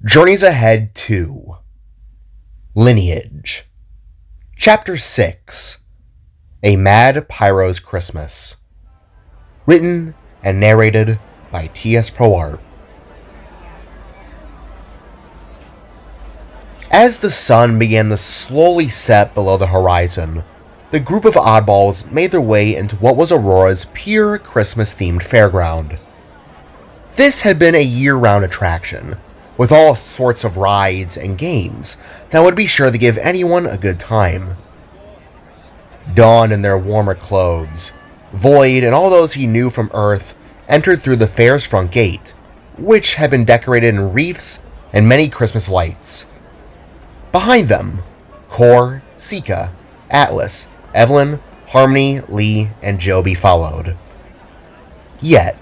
Journeys Ahead 2 Lineage Chapter 6 A Mad Pyros Christmas. Written and narrated by T.S. Proart. As the sun began to slowly set below the horizon, the group of oddballs made their way into what was Aurora's pure Christmas-themed fairground. This had been a year-round attraction, with all sorts of rides and games that would be sure to give anyone a good time. Donned in their warmer clothes, Void and all those he knew from Earth entered through the fair's front gate, which had been decorated in wreaths and many Christmas lights. Behind them, Cor, Sika, Atlas, Evelyn, Harmony, Lee, and Joby followed. Yet,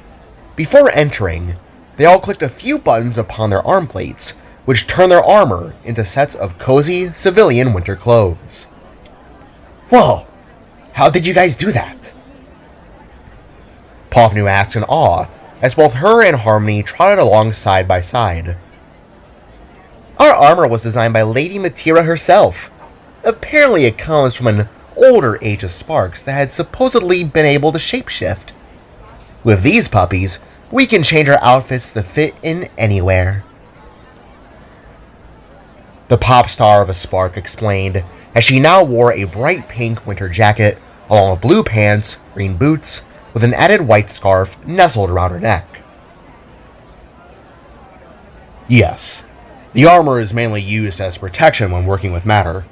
before entering, they all clicked a few buttons upon their arm plates, which turned their armor into sets of cozy civilian winter clothes. Whoa! How did you guys do that? Povnu asked in awe, as both her and Harmony trotted along side by side. Our armor was designed by Lady Matira herself. Apparently it comes from an older age of sparks that had supposedly been able to shapeshift. With these puppies, we can change our outfits to fit in anywhere. The pop star of a spark explained, as she now wore a bright pink winter jacket, along with blue pants, green boots, with an added white scarf nestled around her neck. Yes, the armor is mainly used as protection when working with matter,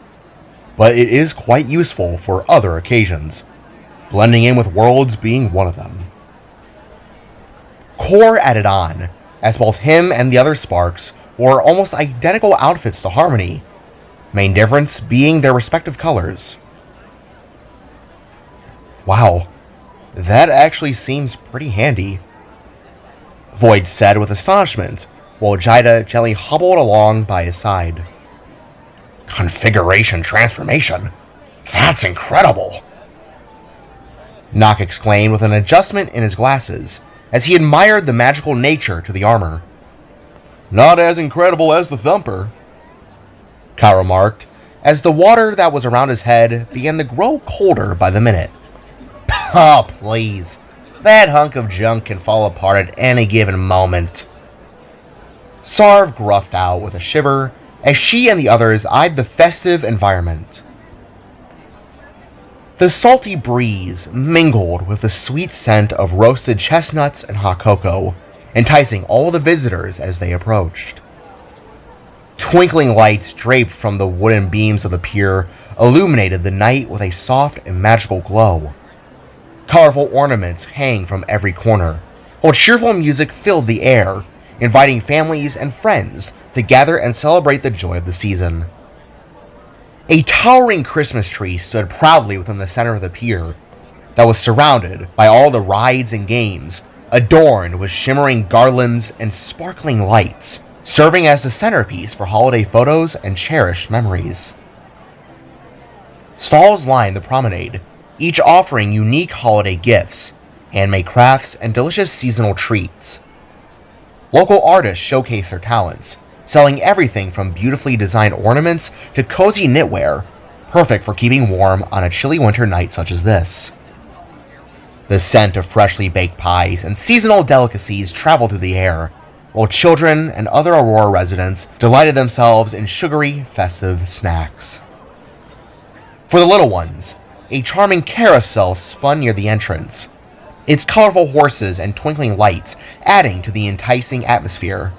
but it is quite useful for other occasions, blending in with worlds being one of them. Cor added on, as both him and the other Sparks wore almost identical outfits to Harmony, main difference being their respective colors. Wow, that actually seems pretty handy, Void said with astonishment, while Jida gently hobbled along by his side. Configuration transformation? That's incredible! Nock exclaimed with an adjustment in his glasses, as he admired the magical nature to the armor. Not as incredible as the Thumper, Kyle remarked, as the water that was around his head began to grow colder by the minute. Oh, please. That hunk of junk can fall apart at any given moment. Sarv gruffed out with a shiver as she and the others eyed the festive environment. The salty breeze mingled with the sweet scent of roasted chestnuts and hot cocoa, enticing all the visitors as they approached. Twinkling lights draped from the wooden beams of the pier illuminated the night with a soft and magical glow. Colorful ornaments hang from every corner, while cheerful music filled the air, inviting families and friends to gather and celebrate the joy of the season. A towering Christmas tree stood proudly within the center of the pier that was surrounded by all the rides and games, adorned with shimmering garlands and sparkling lights, serving as the centerpiece for holiday photos and cherished memories. Stalls lined the promenade, each offering unique holiday gifts, handmade crafts, and delicious seasonal treats. Local artists showcased their talents, selling everything from beautifully designed ornaments to cozy knitwear, perfect for keeping warm on a chilly winter night such as this. The scent of freshly baked pies and seasonal delicacies traveled through the air, while children and other Aurora residents delighted themselves in sugary, festive snacks. For the little ones, a charming carousel spun near the entrance, its colorful horses and twinkling lights adding to the enticing atmosphere.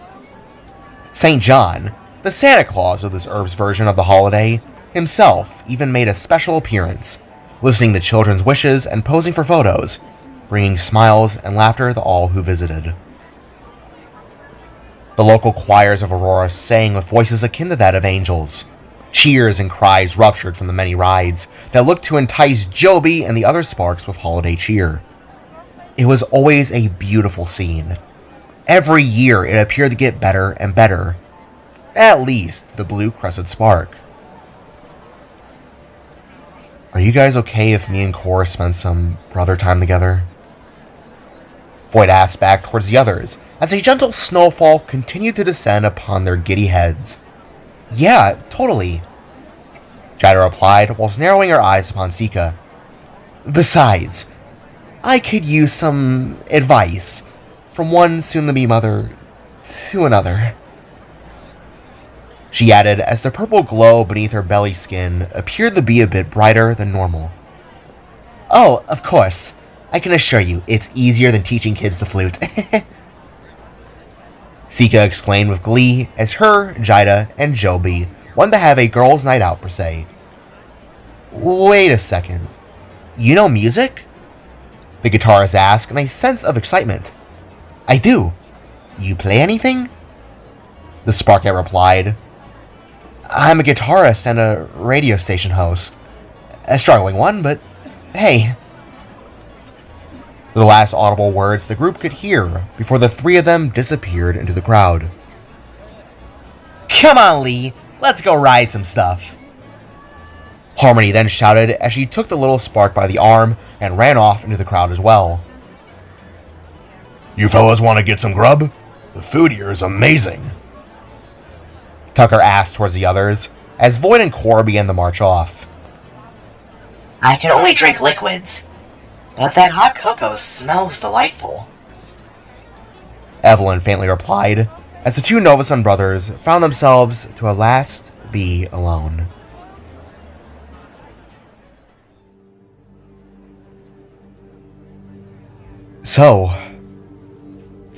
St. John, the Santa Claus of this Herb's version of the holiday, himself even made a special appearance, listening to children's wishes and posing for photos, bringing smiles and laughter to all who visited. The local choirs of Aurora sang with voices akin to that of angels. Cheers and cries ruptured from the many rides that looked to entice Joby and the other Sparks with holiday cheer. It was always a beautiful scene. Every year it appeared to get better and better. At least the blue-crested Spark. Are you guys okay if me and Cora spend some brother time together? Void asked back towards the others, as a gentle snowfall continued to descend upon their giddy heads. Yeah, totally, Jida replied whilst narrowing her eyes upon Sika. Besides, I could use some advice from one soon-to-be mother to another, she added as the purple glow beneath her belly skin appeared to be a bit brighter than normal. Oh, of course. I can assure you, it's easier than teaching kids the flute. Sika exclaimed with glee as her, Jida, and Joby wanted to have a girls' night out per se. Wait a second. You know music? The guitarist asked in a sense of excitement. I do. You play anything? The Sparkette replied. I'm a guitarist and a radio station host. A struggling one, but hey. The last audible words the group could hear before the three of them disappeared into the crowd. Come on, Lee. Let's go ride some stuff. Harmony then shouted as she took the little spark by the arm and ran off into the crowd as well. You fellas want to get some grub? The food here is amazing, Tucker asked towards the others as Void and Core began to march off. I can only drink liquids, but that hot cocoa smells delightful, Evelyn faintly replied as the two Novasun brothers found themselves to at last be alone. So,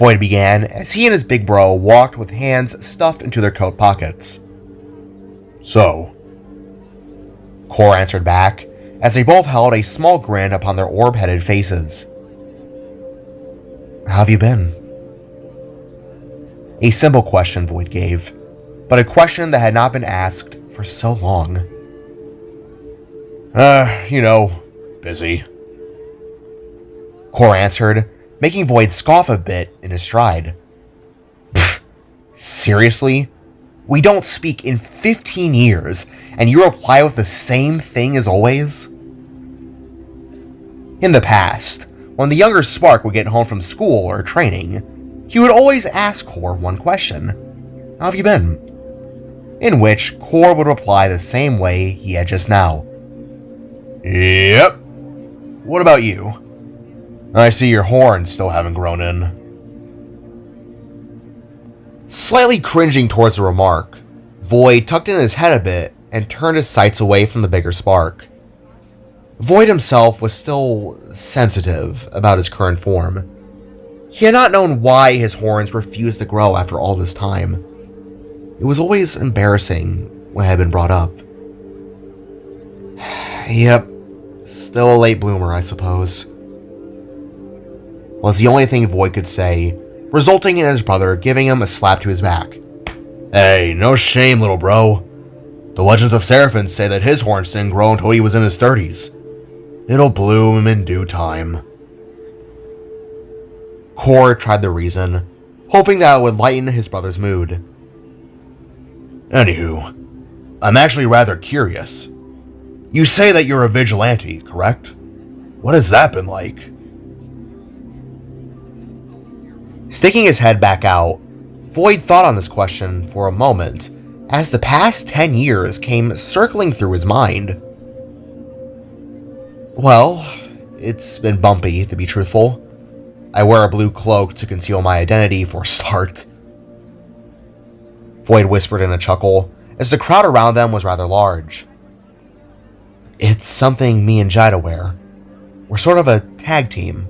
Void began as he and his big bro walked with hands stuffed into their coat pockets. So, Core answered back as they both held a small grin upon their orb-headed faces. How have you been? A simple question Void gave, but a question that had not been asked for so long. Busy, Core answered, making Void scoff a bit in his stride. Pfft, seriously? We don't speak in 15 years, and you reply with the same thing as always? In the past, when the younger Spark would get home from school or training, he would always ask Core one question. How have you been? In which Core would reply the same way he had just now. Yep. What about you? I see your horns still haven't grown in. Slightly cringing towards the remark, Void tucked in his head a bit and turned his sights away from the bigger Spark. Void himself was still sensitive about his current form. He had not known why his horns refused to grow after all this time. It was always embarrassing when it had been brought up. Yep, still a late bloomer, I suppose, was the only thing Void could say, resulting in his brother giving him a slap to his back. Hey, no shame, little bro. The legends of Seraphim say that his horns didn't grow until he was in his 30s. It'll bloom in due time. Core tried to reason, hoping that it would lighten his brother's mood. Anywho, I'm actually rather curious. You say that you're a vigilante, correct? What has that been like? Sticking his head back out, Void thought on this question for a moment as the past 10 years came circling through his mind. Well, it's been bumpy, to be truthful. I wear a blue cloak to conceal my identity for a start. Void whispered in a chuckle, as the crowd around them was rather large. It's something me and Jida wear. We're sort of a tag team.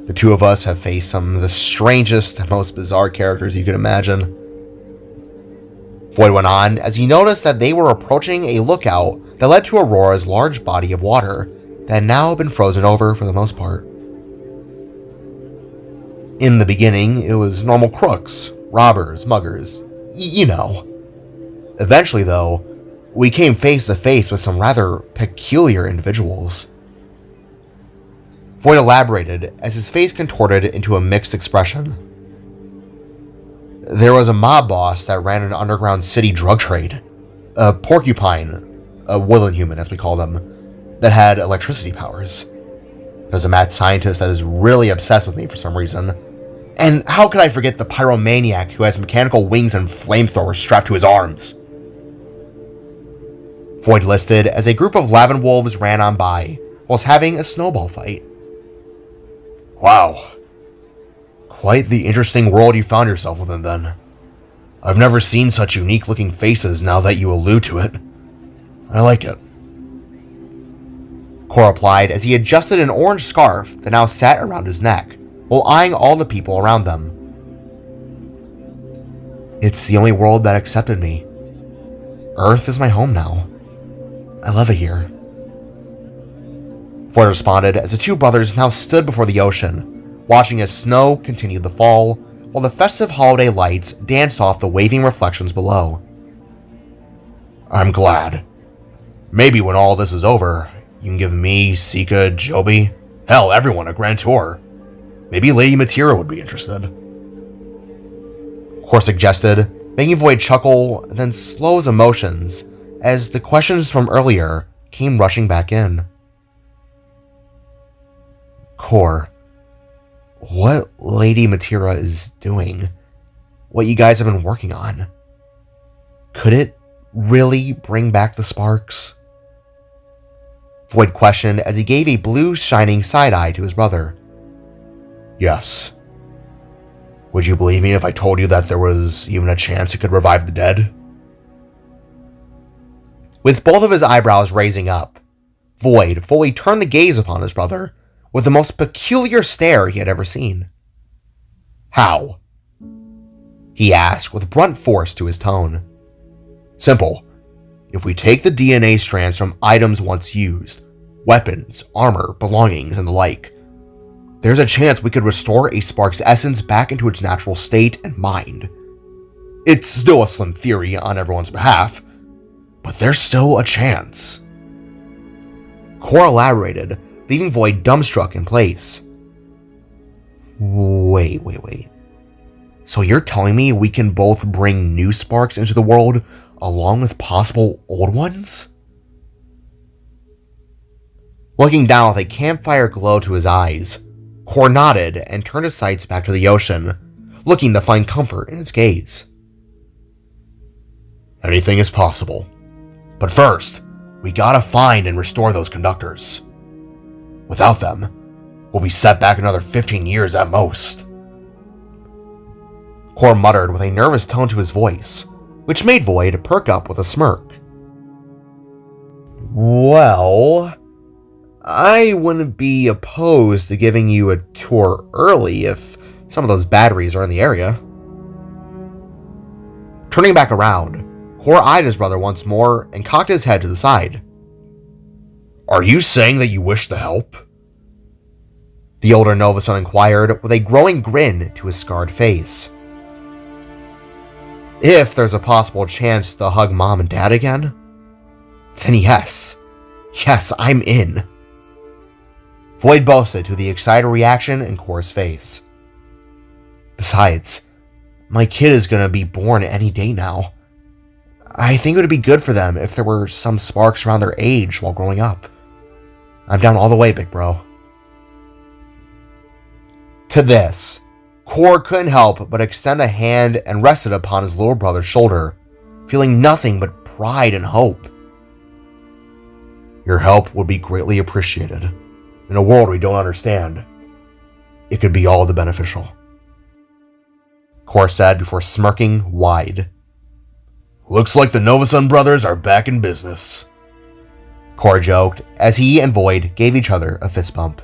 The two of us have faced some of the strangest and most bizarre characters you could imagine. Void went on as he noticed that they were approaching a lookout that led to Aurora's large body of water that had now been frozen over for the most part. In the beginning, it was normal crooks, robbers, muggers, you know. Eventually, though, we came face to face with some rather peculiar individuals. Void elaborated as his face contorted into a mixed expression. There was a mob boss that ran an underground city drug trade. A porcupine, a woodland human as we call them, that had electricity powers. There's a mad scientist that is really obsessed with me for some reason. And how could I forget the pyromaniac who has mechanical wings and flamethrowers strapped to his arms? Void listed as a group of Lavin wolves ran on by whilst having a snowball fight. Wow. Quite the interesting world you found yourself within then. I've never seen such unique looking faces now that you allude to it. I like it. Kor replied as he adjusted an orange scarf that now sat around his neck, while eyeing all the people around them. It's the only world that accepted me. Earth is my home now. I love it here. Void responded as the two brothers now stood before the ocean, watching as snow continued to fall, while the festive holiday lights danced off the waving reflections below. I'm glad. Maybe when all this is over, you can give me, Sika, Joby, hell, everyone a grand tour. Maybe Lady Matira would be interested. Kor suggested, making Void chuckle, then slow his emotions as the questions from earlier came rushing back in. Kor, what Lady Matira is doing, what you guys have been working on, could it really bring back the sparks? Void questioned as he gave a blue shining side-eye to his brother. Yes. Would you believe me if I told you that there was even a chance it could revive the dead? With both of his eyebrows raising up, Void fully turned the gaze upon his brother with the most peculiar stare he had ever seen. How? He asked with blunt force to his tone. Simple. If we take the DNA strands from items once used, weapons, armor, belongings, and the like, there's a chance we could restore a spark's essence back into its natural state and mind. It's still a slim theory on everyone's behalf, but there's still a chance. Kor elaborated, leaving Void dumbstruck in place. Wait. So you're telling me we can both bring new sparks into the world along with possible old ones? Looking down with a campfire glow to his eyes, Kor nodded and turned his sights back to the ocean, looking to find comfort in its gaze. Anything is possible. But first, we gotta find and restore those conductors. Without them, we'll be set back another 15 years at most. Kor muttered with a nervous tone to his voice, which made Void perk up with a smirk. Well, I wouldn't be opposed to giving you a tour early if some of those batteries are in the area. Turning back around, Kor eyed his brother once more and cocked his head to the side. Are you saying that you wish to help? The older Novason inquired with a growing grin to his scarred face. If there's a possible chance to hug Mom and Dad again, then yes. Yes, I'm in. Void boasted to the excited reaction in Kor's face. Besides, my kid is gonna be born any day now. I think it would be good for them if there were some sparks around their age while growing up. I'm down all the way, big bro. To this, Kor couldn't help but extend a hand and rested upon his little brother's shoulder, feeling nothing but pride and hope. Your help would be greatly appreciated. In a world we don't understand, it could be all the beneficial. Kor said before smirking wide. Looks like the Novasun brothers are back in business. Kor joked as he and Void gave each other a fist bump.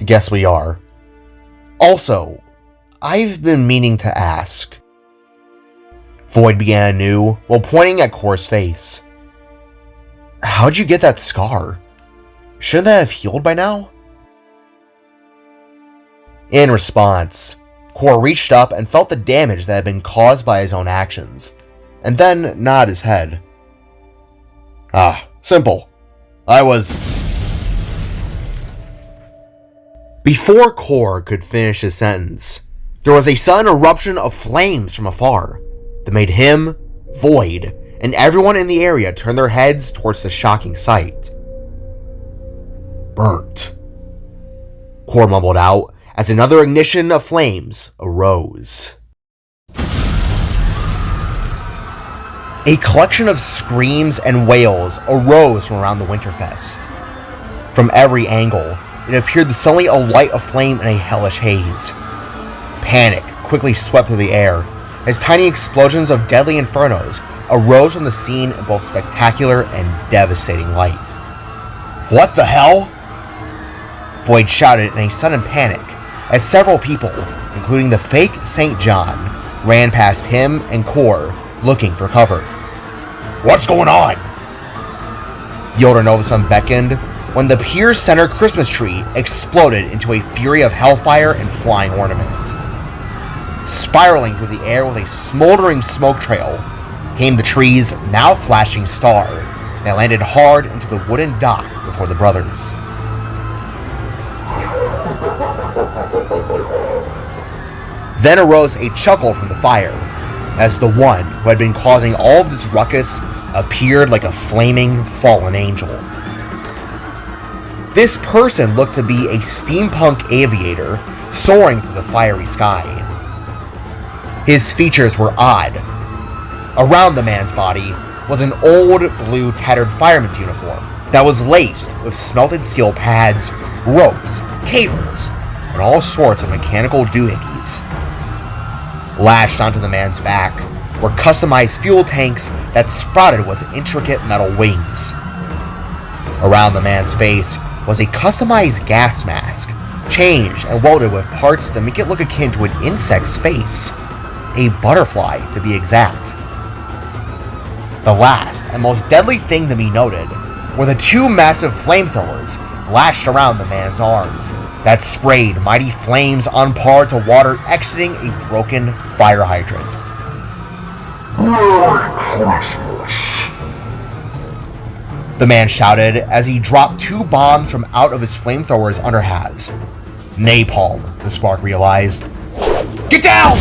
Guess we are. Also, I've been meaning to ask. Void began anew while pointing at Kor's face. How'd you get that scar? Shouldn't that have healed by now? In response, Kor reached up and felt the damage that had been caused by his own actions, and then nodded his head. Simple. Before Kor could finish his sentence, there was a sudden eruption of flames from afar that made him, Void, and everyone in the area turn their heads towards the shocking sight. Burnt. Kor mumbled out as another ignition of flames arose. A collection of screams and wails arose from around the Winterfest. From every angle, it appeared suddenly a light of flame in a hellish haze. Panic quickly swept through the air as tiny explosions of deadly infernos arose from the scene in both spectacular and devastating light. "What the hell?" Void shouted in a sudden panic as several people, including the fake St. John, ran past him and Core looking for cover. "What's going on?" The older Novason beckoned when the Pier Center Christmas tree exploded into a fury of hellfire and flying ornaments. Spiraling through the air with a smoldering smoke trail came the tree's now flashing star that landed hard into the wooden dock before the brothers. Then arose a chuckle from the fire as the one who had been causing all of this ruckus appeared like a flaming fallen angel. This person looked to be a steampunk aviator soaring through the fiery sky. His features were odd. Around the man's body was an old blue tattered fireman's uniform that was laced with smelted steel pads, ropes, cables, and all sorts of mechanical doohickeys. Lashed onto the man's back were customized fuel tanks that sprouted with intricate metal wings. Around the man's face was a customized gas mask, changed and welded with parts to make it look akin to an insect's face. A butterfly, to be exact. The last and most deadly thing to be noted were the two massive flamethrowers lashed around the man's arms that sprayed mighty flames on par to water exiting a broken fire hydrant. "Merry Christmas," the man shouted as he dropped two bombs from out of his flamethrower's underhalves. Napalm, the spark realized. "Get down!"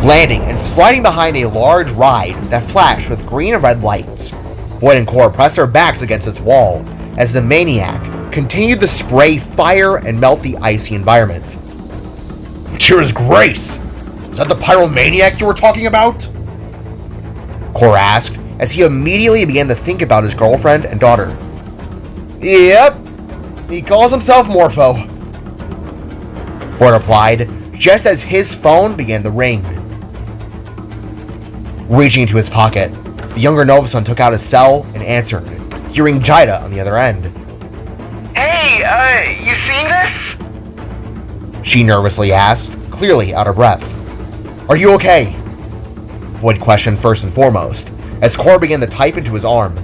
Landing and sliding behind a large ride that flashed with green and red lights. Void and Core pressed their backs against its wall as the maniac continued to spray fire and melt the icy environment. "Cheers, Grace! Is that the pyromaniac you were talking about?" Core asked as he immediately began to think about his girlfriend and daughter. "Yep, he calls himself Morpho," Void replied just as his phone began to ring. Reaching into his pocket, the younger Novason took out his cell and answered, hearing Jida on the other end. "Hey, you seeing this?" She nervously asked, clearly out of breath. "Are you okay?" Void questioned first and foremost, as Core began to type into his arm.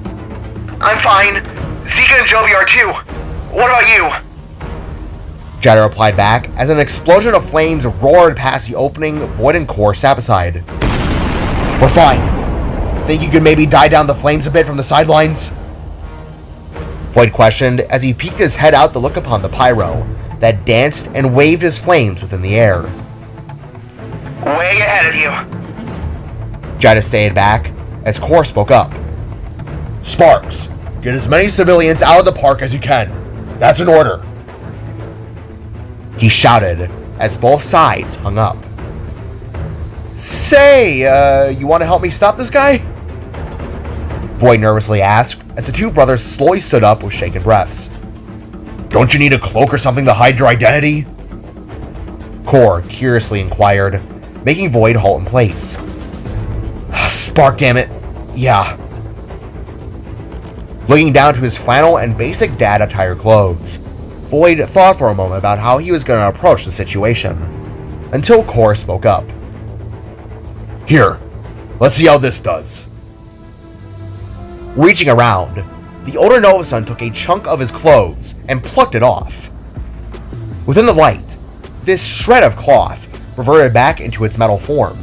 "I'm fine. Zika and Jovi are too. What about you?" Jida replied back as an explosion of flames roared past the opening Void and Core sat beside. "We're fine. Think you could maybe die down the flames a bit from the sidelines?" Void questioned as he peeked his head out to look upon the pyro that danced and waved his flames within the air. "Way ahead of you." Jida stayed back as Core spoke up. "Sparks, get as many civilians out of the park as you can. That's an order," he shouted as both sides hung up. "Say, you want to help me stop this guy?" Void nervously asked as the two brothers slowly stood up with shaken breaths. "Don't you need a cloak or something to hide your identity?" Core curiously inquired, making Void halt in place. "Spark, damn it. Yeah." Looking down to his flannel and basic dad attire clothes, Void thought for a moment about how he was going to approach the situation, until Core spoke up. "Here, let's see how this does." Reaching around, the older Novason took a chunk of his clothes and plucked it off. Within the light, this shred of cloth reverted back into its metal form,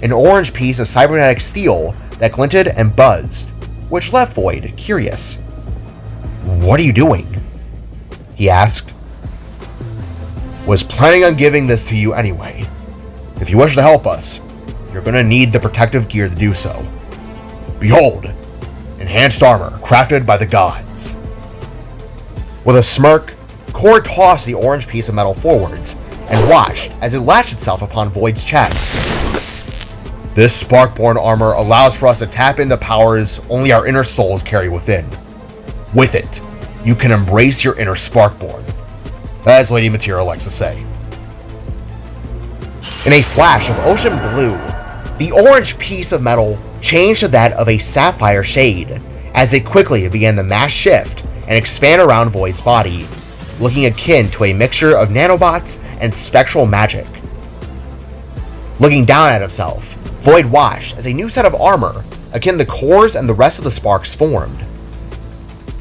an orange piece of cybernetic steel that glinted and buzzed, which left Void curious. "What are you doing?" he asked. "Was planning on giving this to you anyway. If you wish to help us, you're going to need the protective gear to do so. Behold, enhanced armor crafted by the gods." With a smirk, Core tossed the orange piece of metal forwards and watched as it latched itself upon Void's chest. This Sparkborn armor allows for us to tap into powers only our inner souls carry within. With it, you can embrace your inner Sparkborn, as Lady Materia likes to say. In a flash of ocean blue, the orange piece of metal changed to that of a sapphire shade as it quickly began to mass shift and expand around Void's body, looking akin to a mixture of nanobots and spectral magic. Looking down at himself, Void watched as a new set of armor, akin to Core's and the rest of the Sparks, formed.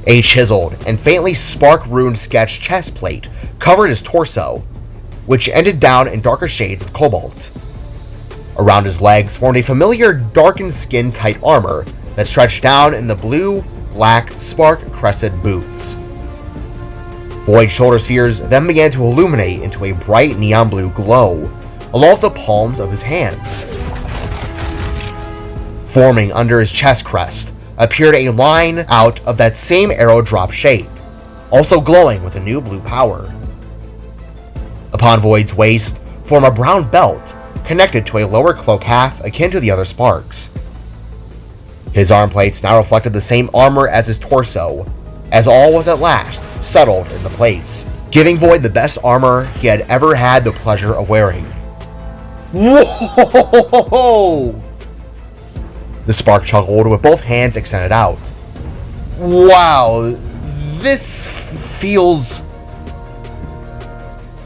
A chiseled and faintly spark-ruined sketch chest plate covered his torso, which ended down in darker shades of cobalt. Around his legs formed a familiar darkened skin-tight armor that stretched down in the blue-black spark-crested boots. Void's shoulder spheres then began to illuminate into a bright neon blue glow along the palms of his hands. Forming under his chest crest appeared a line out of that same arrow drop shape, also glowing with a new blue power. Upon Void's waist formed a brown belt connected to a lower cloak half akin to the other Sparks. His arm plates now reflected the same armor as his torso, as all was at last settled into place, giving Void the best armor he had ever had the pleasure of wearing. Whoa! The Spark chuckled with both hands extended out. Wow, this feels...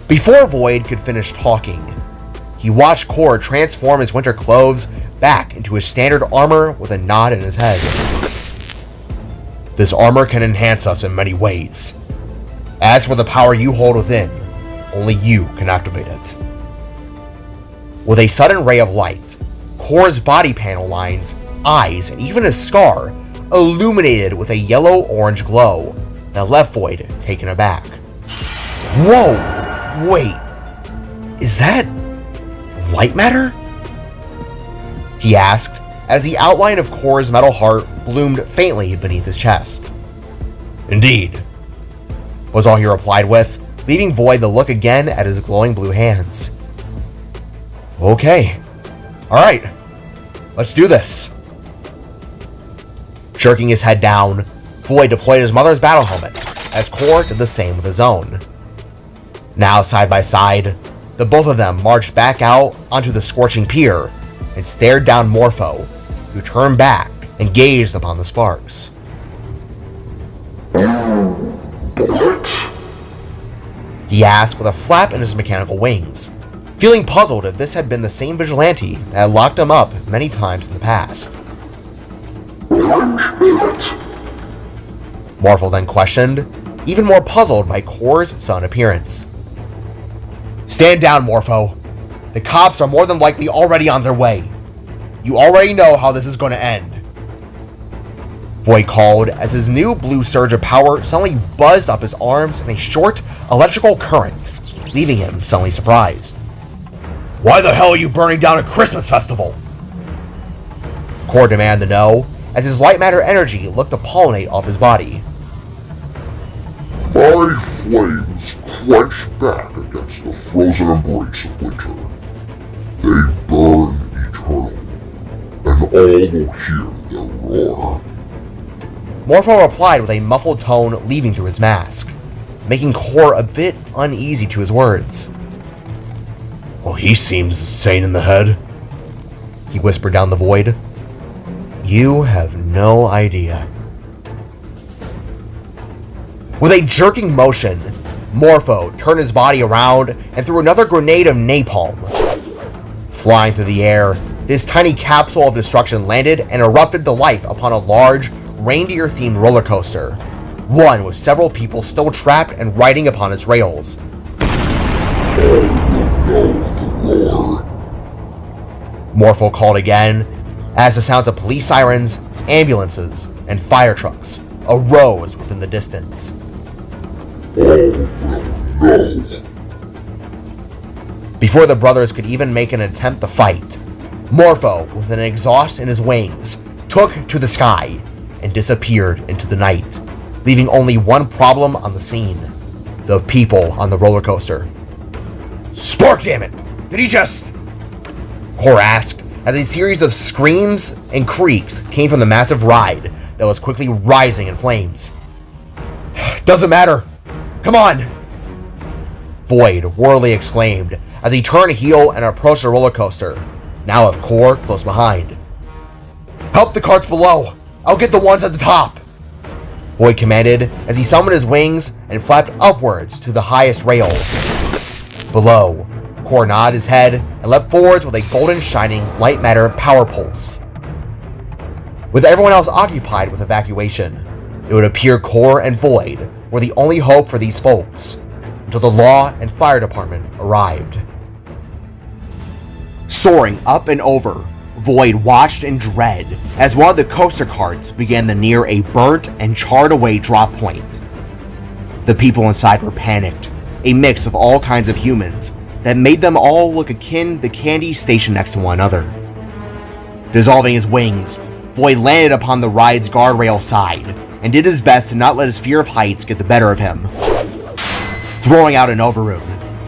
Before Void could finish talking, he watched Core transform his winter clothes back into his standard armor with a nod in his head. This armor can enhance us in many ways. As for the power you hold within, only you can activate it. With a sudden ray of light, Core's body panel lines, eyes, and even his scar illuminated with a yellow-orange glow that left Void taken aback. Whoa! Wait, is that light matter? He asked as the outline of Core's metal heart bloomed faintly beneath his chest. Indeed, was all he replied with, leaving Void to look again at his glowing blue hands. Okay, alright, let's do this. Jerking his head down, Void deployed his mother's battle helmet, as Core did the same with his own. Now side by side, the both of them marched back out onto the scorching pier and stared down Morpho, who turned back and gazed upon the Sparks. Bullet? He asked with a flap in his mechanical wings, feeling puzzled if this had been the same vigilante that had locked him up many times in the past. Orange bullet? Morpho then questioned, even more puzzled by Core's sudden appearance. Stand down, Morpho. The cops are more than likely already on their way. You already know how this is going to end. Void called as his new blue surge of power suddenly buzzed up his arms in a short electrical current, leaving him suddenly surprised. Why the hell are you burning down a Christmas festival? Core demanded to know, as his light matter energy looked to pollinate off his body. My flames quench back against the frozen embrace of winter. They burn eternal, and all will hear their roar. Morpho replied with a muffled tone leaving through his mask, making Core a bit uneasy to his words. Well, he seems sane in the head, he whispered down the void. You have no idea. With a jerking motion, Morpho turned his body around and threw another grenade of napalm. Flying through the air, this tiny capsule of destruction landed and erupted to life upon a large, reindeer-themed roller coaster, one with several people still trapped and riding upon its rails. All will know the roar. Morpho called again, as the sounds of police sirens, ambulances, and fire trucks arose within the distance. All will know. Before the brothers could even make an attempt to fight, Morpho, with an exhaust in his wings, took to the sky and disappeared into the night, leaving only one problem on the scene. the people on the roller coaster. "Spark, damn it! Did he just..." Core asked, as a series of screams and creaks came from the massive ride that was quickly rising in flames. "Doesn't matter! Come on!" Void warily exclaimed as he turned heel and approached the roller coaster, now with Core close behind. "Help the carts below! I'll get the ones at the top!" Void commanded as he summoned his wings and flapped upwards to the highest rail. Below, Core nodded his head and leapt forwards with a golden shining light matter power pulse. With everyone else occupied with evacuation, it would appear Core and Void were the only hope for these folks until the law and fire department arrived. Soaring up and over, Void watched in dread as one of the coaster carts began to near a burnt and charred away drop point. The people inside were panicked, a mix of all kinds of humans that made them all look akin to candy stationed next to one another. Dissolving his wings, Void landed upon the ride's guardrail side and did his best to not let his fear of heights get the better of him. Throwing out an overrune,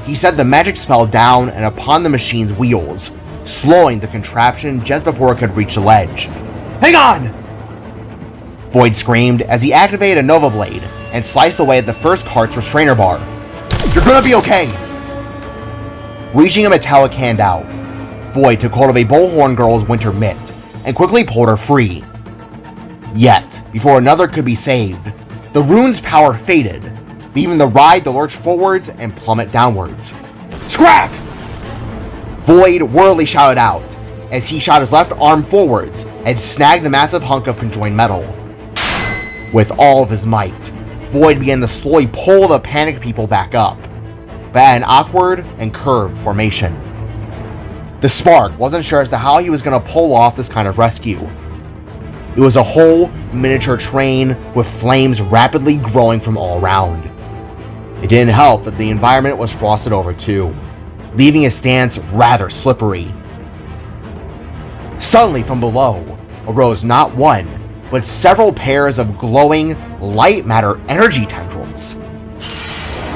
he set the magic spell down and upon the machine's wheels, slowing the contraption just before it could reach the ledge. "Hang on!" Void screamed as he activated a Nova Blade and sliced away at the first cart's restrainer bar. "You're gonna be okay!" Reaching a metallic hand out, Void took hold of a Bullhorn Girl's winter mitt and quickly pulled her free. Yet, before another could be saved, the rune's power faded, leaving the ride to lurch forwards and plummet downwards. "Scrap!" Void wordily shouted out as he shot his left arm forwards and snagged the massive hunk of conjoined metal. With all of his might, Void began to slowly pull the panicked people back up, but at an awkward and curved formation. The Spark wasn't sure as to how he was going to pull off this kind of rescue. It was a whole miniature train with flames rapidly growing from all around. It didn't help that the environment was frosted over too, leaving his stance rather slippery. Suddenly from below arose not one, but several pairs of glowing light matter energy tendrils.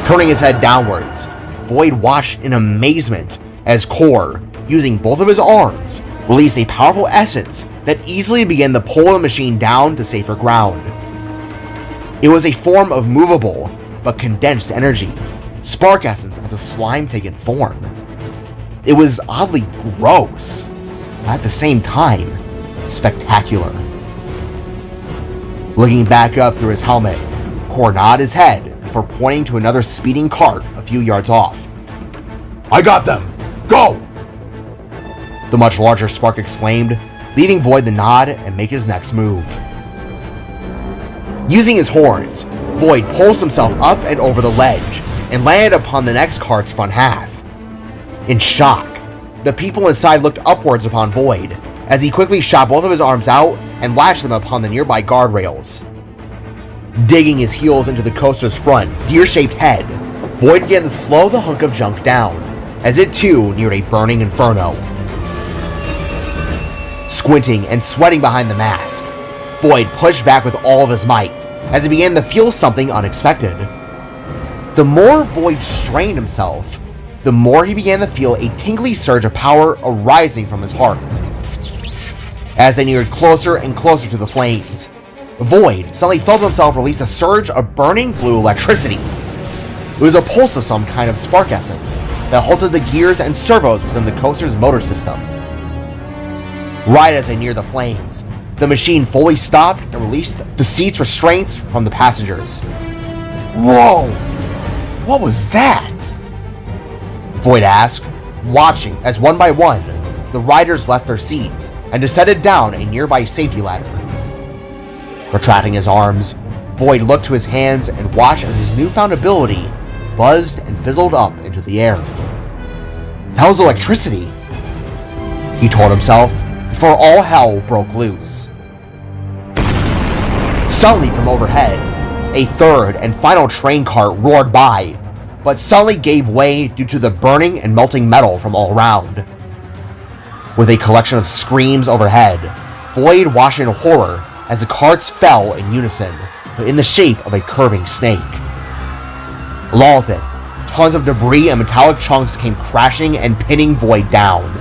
Turning his head downwards, Void watched in amazement as Core, using both of his arms, released a powerful essence that easily began to pull the machine down to safer ground. It was a form of movable but condensed energy, spark essence as a slime taken form. It was oddly gross, but at the same time, spectacular. Looking back up through his helmet, Core nodded his head before pointing to another speeding cart a few yards off. "I got them! Go!" The much larger Spark exclaimed, leaving Void to nod and make his next move. Using his horns, Void pulls himself up and over the ledge and landed upon the next cart's front half. In shock, the people inside looked upwards upon Void as he quickly shot both of his arms out and lashed them upon the nearby guardrails. Digging his heels into the coaster's front, deer-shaped head, Void began to slow the hunk of junk down, as it too neared a burning inferno. Squinting and sweating behind the mask, Void pushed back with all of his might as he began to feel something unexpected. The more Void strained himself, the more he began to feel a tingly surge of power arising from his heart. As they neared closer and closer to the flames, Void suddenly felt himself release a surge of burning blue electricity. It was a pulse of some kind of spark essence that halted the gears and servos within the coaster's motor system. Right as they neared the flames, the machine fully stopped and released the seat's restraints from the passengers. Whoa! What was that? Void asked, watching as one by one, the riders left their seats and descended down a nearby safety ladder. Retracting his arms, Void looked to his hands and watched as his newfound ability buzzed and fizzled up into the air. That was electricity, he told himself, before all hell broke loose. Suddenly from overhead, a third and final train cart roared by, but suddenly gave way due to the burning and melting metal from all around. With a collection of screams overhead, Void watched in horror as the carts fell in unison, but in the shape of a curving snake. Along with it, tons of debris and metallic chunks came crashing and pinning Void down.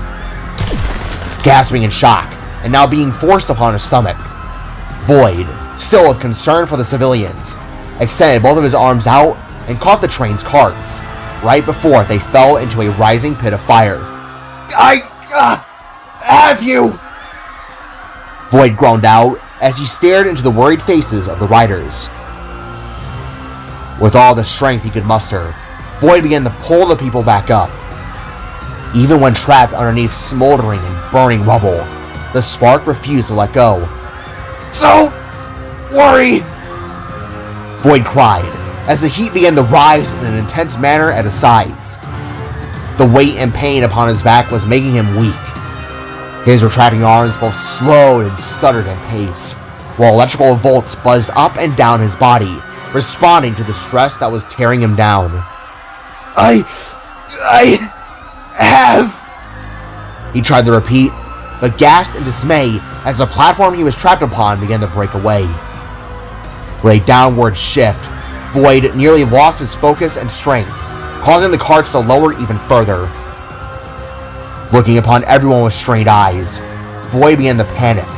Gasping in shock, and now being forced upon his stomach, Void, still with concern for the civilians, extended both of his arms out and caught the train's carts, right before they fell into a rising pit of fire. I have you! Void groaned out as he stared into the worried faces of the riders. With all the strength he could muster, Void began to pull the people back up. Even when trapped underneath smoldering and burning rubble, the spark refused to let go. "Don't worry!" Void cried as the heat began to rise in an intense manner at his sides. The weight and pain upon his back was making him weak. His retracting arms both slowed and stuttered in pace, while electrical volts buzzed up and down his body, responding to the stress that was tearing him down. I have... He tried to repeat, but gasped in dismay as the platform he was trapped upon began to break away. With a downward shift, Void nearly lost his focus and strength, causing the carts to lower even further. Looking upon everyone with strained eyes, Void began to panic,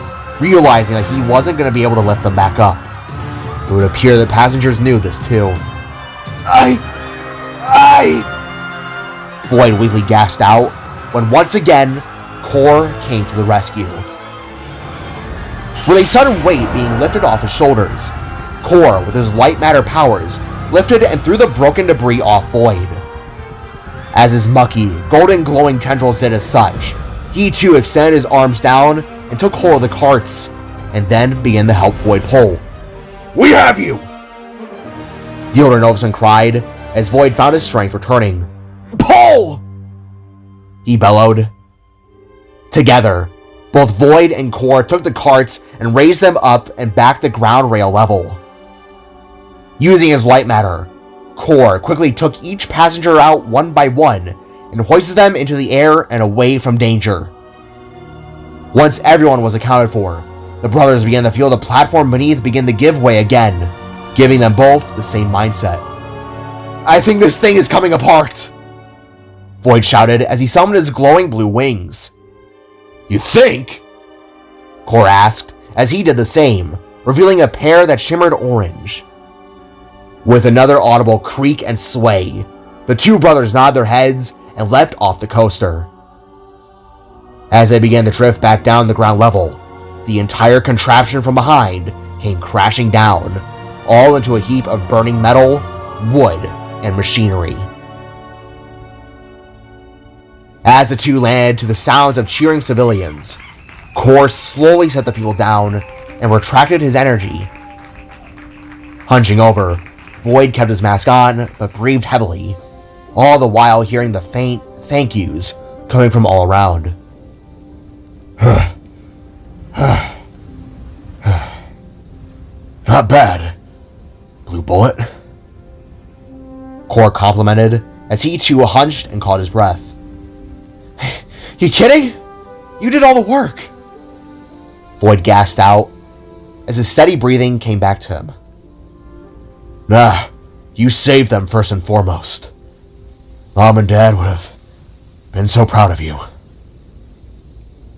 realizing that he wasn't going to be able to lift them back up. It would appear that passengers knew this too. Void weakly gasped out when once again, Core came to the rescue. With a sudden weight being lifted off his shoulders, Core, with his light matter powers, lifted and threw the broken debris off Void. As his mucky, golden glowing tendrils did as such, he too extended his arms down and took hold of the carts, and then began to help Void pull. "We have you!" The older Novason cried as Void found his strength returning. "Pull!" he bellowed. Together, both Void and Core took the carts and raised them up and back to ground rail level. Using his light matter, Core quickly took each passenger out one by one and hoisted them into the air and away from danger. Once everyone was accounted for, the brothers began to feel the platform beneath begin to give way again, giving them both the same mindset. "I think this thing is coming apart!" Void shouted as he summoned his glowing blue wings. "You think?" Core asked as he did the same, revealing a pair that shimmered orange. With another audible creak and sway, the two brothers nodded their heads and leapt off the coaster. As they began to drift back down the ground level, the entire contraption from behind came crashing down, all into a heap of burning metal, wood, and machinery. As the two landed to the sounds of cheering civilians, Core slowly set the people down and retracted his energy. Hunching over, Void kept his mask on, but breathed heavily, all the while hearing the faint thank yous coming from all around. "Not bad, Blue Bullet," Core complimented as he too hunched and caught his breath. "You kidding? You did all the work!" Void gasped out as his steady breathing came back to him. "Nah, you saved them first and foremost. Mom and Dad would have been so proud of you,"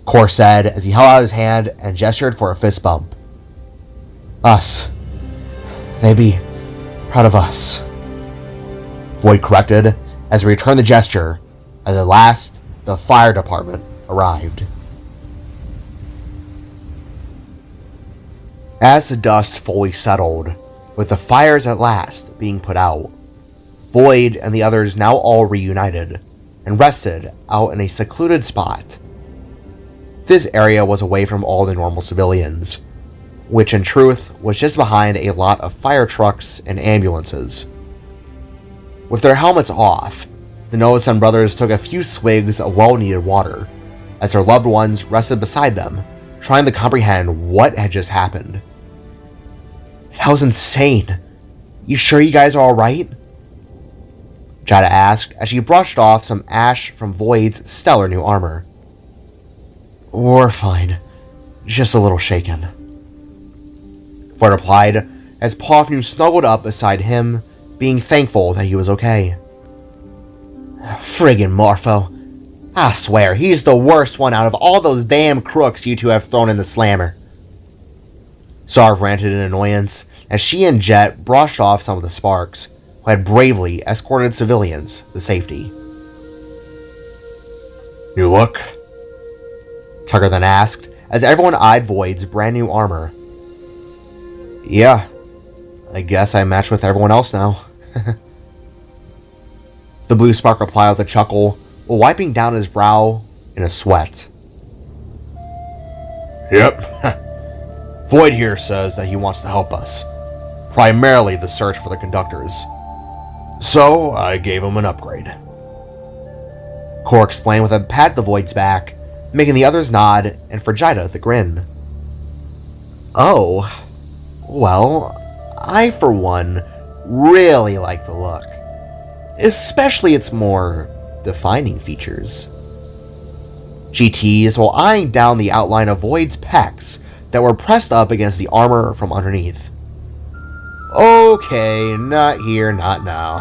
Core said as he held out his hand and gestured for a fist bump. "Us. They'd be proud of us," Void corrected as he returned the gesture as at last the fire department arrived. As the dust fully settled, with the fires at last being put out, Void and the others now all reunited and rested out in a secluded spot. This area was away from all the normal civilians, which in truth was just behind a lot of fire trucks and ambulances. With their helmets off, the Novason brothers took a few swigs of well-needed water, as their loved ones rested beside them, trying to comprehend what had just happened. "That was insane. You sure you guys are alright?" Jada asked as she brushed off some ash from Void's stellar new armor. "We're fine. Just a little shaken," Void replied as Pofnu snuggled up beside him being thankful that he was okay. Friggin' Morpho. I swear, he's the worst one out of all those damn crooks you two have thrown in the slammer. Sarv ranted in annoyance as she and Jet brushed off some of the sparks, who had bravely escorted civilians to safety. New look? Tucker then asked, as everyone eyed Void's brand new armor. Yeah, I guess I match with everyone else now. The blue spark replied with a chuckle, while wiping down his brow in a sweat. Yep. Void here says that he wants to help us. Primarily the search for the conductors. So, I gave him an upgrade. Core explained with a pat to Void's back, making the others nod, and for Jida, the grin. Oh, well, I, for one, really like the look. Especially its more defining features. She teased while eyeing down the outline of Void's pecs that were pressed up against the armor from underneath. Okay, not here, not now.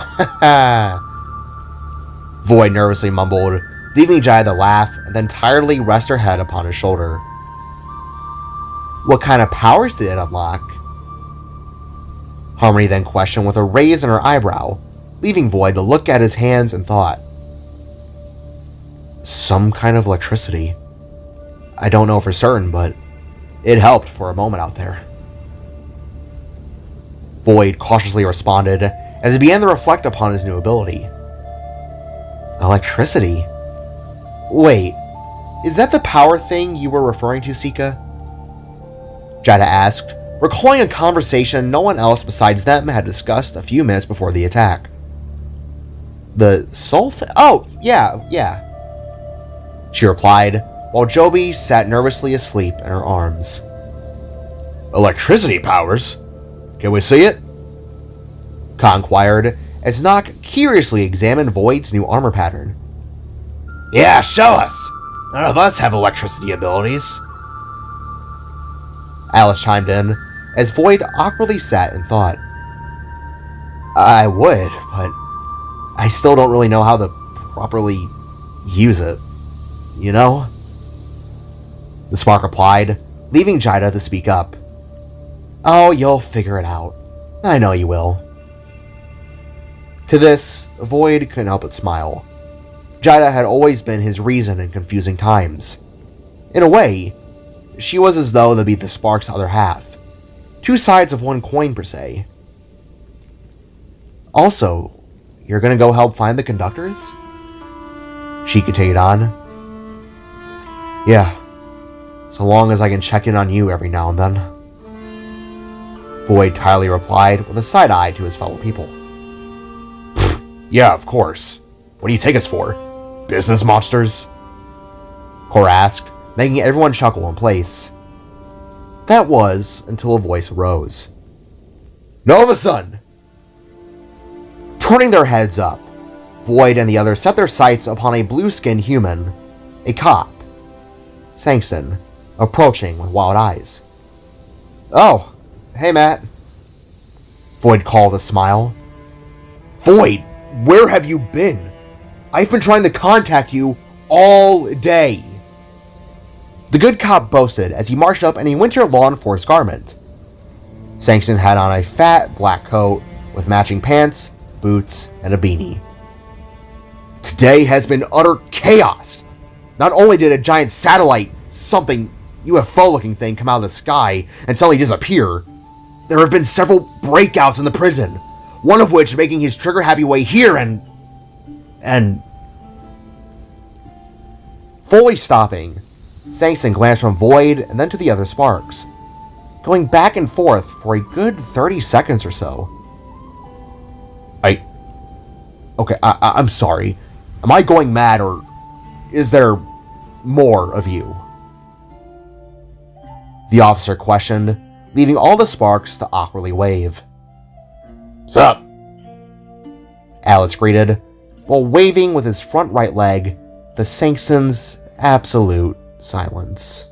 Void nervously mumbled, leaving Jai to laugh and then tiredly rest her head upon his shoulder. What kind of powers did it unlock? Harmony then questioned with a raise in her eyebrow, leaving Void to look at his hands and thought. Some kind of electricity. I don't know for certain, but it helped for a moment out there. Void cautiously responded as he began to reflect upon his new ability. Electricity? Wait, is that the power thing you were referring to, Sika? Jada asked, recalling a conversation no one else besides them had discussed a few minutes before the attack. The soul thing? Oh, yeah. She replied, while Joby sat nervously asleep in her arms. Electricity powers? Can we see it? Ka inquired, as Nock curiously examined Void's new armor pattern. Yeah, show us! None of us have electricity abilities. Alice chimed in, as Void awkwardly sat and thought. I would, but I still don't really know how to properly use it. You know? The spark replied, leaving Jida to speak up. Oh, you'll figure it out. I know you will. To this, Void couldn't help but smile. Jida had always been his reason in confusing times. In a way, she was as though to be the spark's other half. Two sides of one coin, per se. Also, you're gonna go help find the conductors? She continued on. Yeah, so long as I can check in on you every now and then. Void tiredly replied with a side eye to his fellow people. Yeah, of course. What do you take us for? Business monsters? Core asked, making everyone chuckle in place. That was until a voice arose. Nova Sun! Turning their heads up, Void and the others set their sights upon a blue-skinned human, a cop, Sangston, approaching with wild eyes. Oh, hey Matt. Void called with a smile. Void, where have you been? I've been trying to contact you all day. The good cop boasted as he marched up in a winter law enforced garment. Sangston had on a fat black coat with matching pants, boots, and a beanie. Today has been utter chaos. Not only did a giant satellite, something UFO-looking thing come out of the sky and suddenly disappear, there have been several breakouts in the prison, one of which making his trigger-happy way here and... Fully stopping, Sangston glanced from Void and then to the other sparks, going back and forth for a good 30 seconds or so. I'm sorry. Am I going mad, or is there more of you? The officer questioned, leaving all the sparks to awkwardly wave. Sup? Alex greeted, while waving with his front right leg, the Sangston's absolute silence.